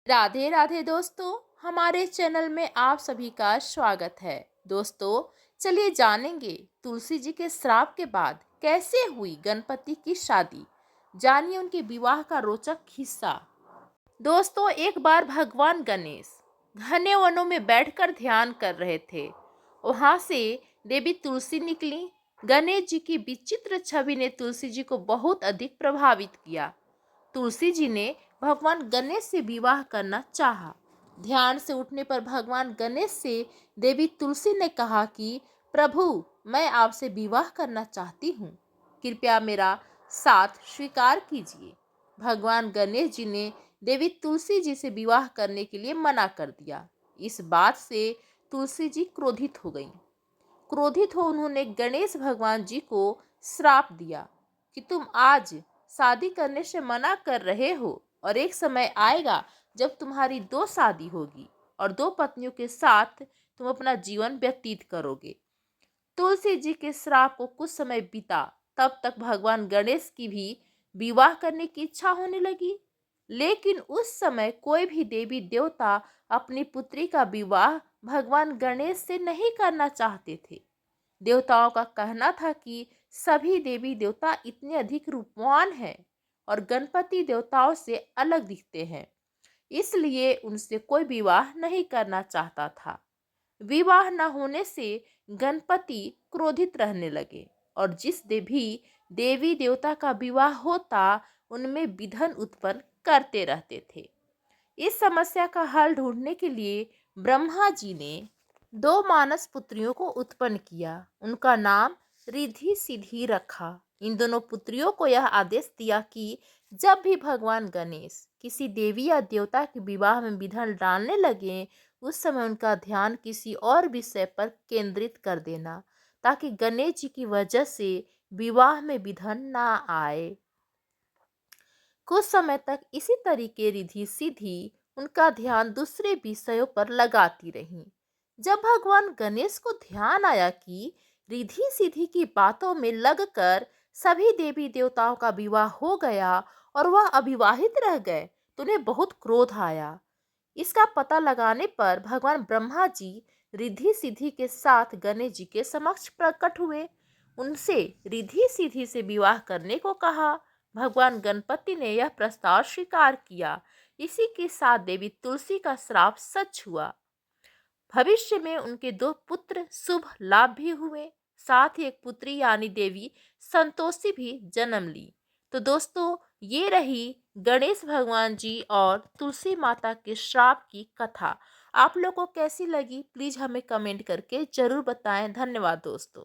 राधे राधे दोस्तों, हमारे चैनल में आप सभी का स्वागत है। दोस्तों, चलिए जानेंगे तुलसी जी के श्राप के बाद कैसे हुई गणपति की शादी। जानिए उनके विवाह का रोचक हिस्सा। दोस्तों, एक बार भगवान गणेश घने वनों में बैठकर ध्यान कर रहे थे। वहां से देवी तुलसी निकली। गणेश जी की विचित्र छवि ने तुलसी जी को बहुत अधिक प्रभावित किया। तुलसी जी ने भगवान गणेश से विवाह करना चाहा। ध्यान से उठने पर भगवान गणेश से देवी तुलसी ने कहा कि प्रभु, मैं आपसे विवाह करना चाहती हूँ, कृपया मेरा साथ स्वीकार कीजिए। भगवान गणेश जी ने देवी तुलसी जी से विवाह करने के लिए मना कर दिया। इस बात से तुलसी जी क्रोधित हो गईं। क्रोधित हो उन्होंने गणेश भगवान जी को श्राप दिया कि तुम आज शादी करने से मना कर रहे हो और एक समय आएगा जब तुम्हारी दो शादी होगी और दो पत्नियों के साथ तुम अपना जीवन व्यतीत करोगे। तुलसी जी के श्राप को कुछ समय बीता, तब तक भगवान गणेश की भी विवाह करने की इच्छा होने लगी। लेकिन उस समय कोई भी देवी देवता अपनी पुत्री का विवाह भगवान गणेश से नहीं करना चाहते थे। देवताओं का कहना था कि सभी देवी देवता इतने अधिक रूपवान हैं और गणपति देवताओं से अलग दिखते हैं, इसलिए उनसे कोई विवाह नहीं करना चाहता था। विवाह न होने से गणपति क्रोधित रहने लगे और जिस देवी देवता का विवाह होता उनमें विघ्न उत्पन्न करते रहते थे। इस समस्या का हल ढूंढने के लिए ब्रह्मा जी ने दो मानस पुत्रियों को उत्पन्न किया। उनका नाम रिद्धि सिद्धि रखा। इन दोनों पुत्रियों को यह आदेश दिया कि जब भी भगवान गणेश किसी देवी या देवता के विवाह में विघ्न डालने लगे, उस समय उनका ध्यान किसी और विषय पर केंद्रित कर देना, ताकि गणेश जी की वजह से विवाह में विघ्न ना आए। कुछ समय तक इसी तरीके रिद्धि सिद्धि उनका ध्यान दूसरे विषयों पर लगाती रहीं। जब भगवान गणेश को ध्यान आया कि रिद्धि सिद्धि की बातों में लगकर सभी देवी देवताओं का विवाह हो गया और वह अविवाहित रह गए, तो उन्हें बहुत क्रोध आया। इसका पता लगाने पर भगवान ब्रह्मा जी रिद्धि सिद्धि के साथ गणेश जी के समक्ष प्रकट हुए। उनसे रिद्धि सिद्धि से विवाह करने को कहा। भगवान गणपति ने यह प्रस्ताव स्वीकार किया। इसी के साथ देवी तुलसी का श्राप सच हुआ। भविष्य में उनके दो पुत्र शुभ लाभ भी हुए। साथ ही एक पुत्री यानी देवी संतोषी भी जन्म ली। तो दोस्तों, ये रही गणेश भगवान जी और तुलसी माता के श्राप की कथा। आप लोगों को कैसी लगी, प्लीज हमें कमेंट करके जरूर बताएं। धन्यवाद दोस्तों।